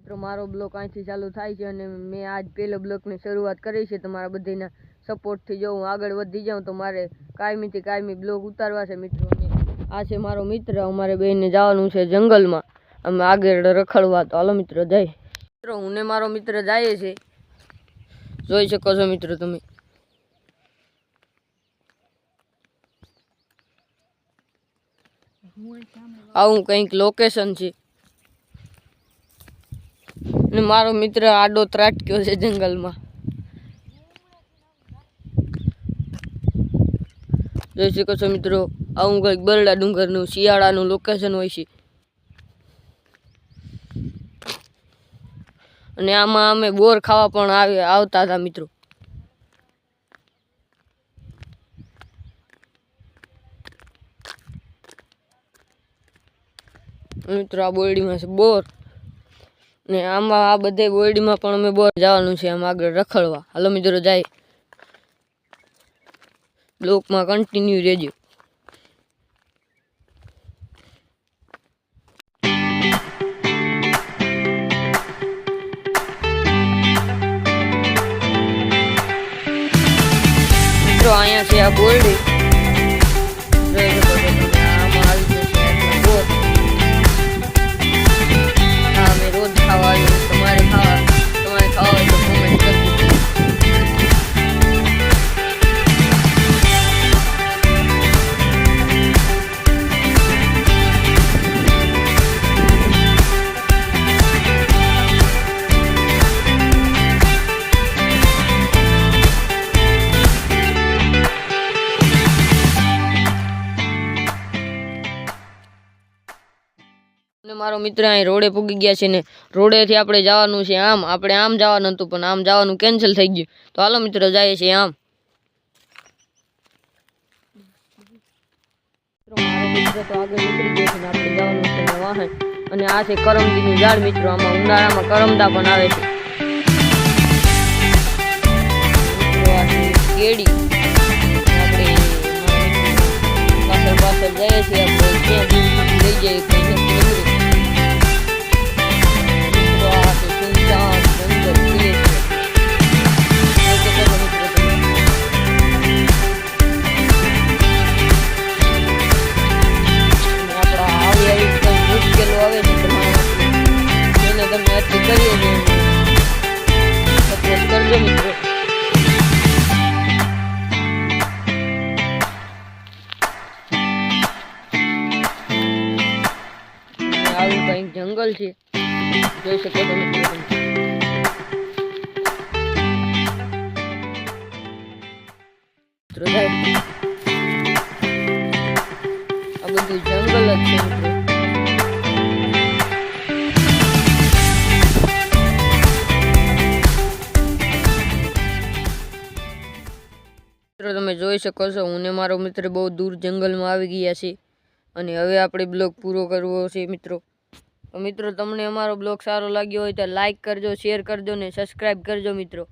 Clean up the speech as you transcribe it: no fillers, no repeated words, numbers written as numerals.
મિત્રો મારો બ્લોગ અહીંથી ચાલુ થાય છે અને મેં આજ પહેલો બ્લોગની શરૂઆત કરી છે. તમારા બધાના સપોર્ટથી જો હું આગળ વધી જાઉં તો મારે કાયમીથી કાયમી બ્લોગ ઉતારવા છે મિત્રો. અને આ છે મારો મિત્ર. અમારે બેનને જવાનું છે જંગલમાં, અમે આગળ રખડવા. તો હાલો મિત્રો જઈ. મિત્રો હું ને મારો મિત્ર જઈએ છે, જોઈ શકો છો મિત્રો તમે. આવું કંઈક લોકેશન છે ને મારો મિત્ર આડો ત્રાટક્યો છે જંગલમાં. જોઈ શકો છો મિત્રો, આવું કંઈક બરડા ડુંગરનું શિયાળાનું લોકેશન હોય છે. અને આમાં અમે બોર ખાવા પણ આવતા હતા મિત્રો. મિત્રો આ બોરડીમાં છે બોર, ને આમાં આ બધે બોરડીમાં પણ અમે બોર જવાનું છે આમ આગળ રખડવા. હાલો મિત્રો જાય, બ્લોકમાં કન્ટિન્યુ રહેજો. મિત્રો અહીંયા છે આ બોરડી, આમાં આવી જશે બોર. હા અમે રોજ ખાવા આવ્યું. તમારે ખાવા હોય તો કોમેન્ટ કરજો. મારો મિત્ર અહીં રોડે પૂગી ગયા છે ને રોડેથી આપણે જવાનું છે આમ. આપણે આમ જવાનું હતું પણ આમ જવાનું કેન્સલ થઈ ગયું. તો હાલો મિત્રો જઈએ છીએ આમ. મારો મિત્ર તો આગળ નીકળી ગયો છે ને આપણે જવાનું છે વાહન. અને આ છે કરમદીનું ઝાડ મિત્રો. આમાં ઉનાળામાં કરમદા પણ આવે છે મિત્રો. આ છે કેડી. આપણે પાછળ જઈએ છીએ. આપણે ક્યાં લઈ જઈએ કઈ નક્કી નથી. જંગલ છે, જોઈ શકો છો મિત્રો. આ બધું જંગલ જ છે મિત્રો. તમે જોઈ શકો છો હું ને મારો મિત્ર બહુ દૂર જંગલમાં આવી ગયા છે. અને હવે આપણે બ્લોગ પૂરો કરવો છે મિત્રો. તો મિત્રો તમને અમારો બ્લોગ સારો લાગ્યો હોય તો લાઈક કરજો, શેર કરજો ને સબસ્ક્રાઈબ કરજો મિત્રો.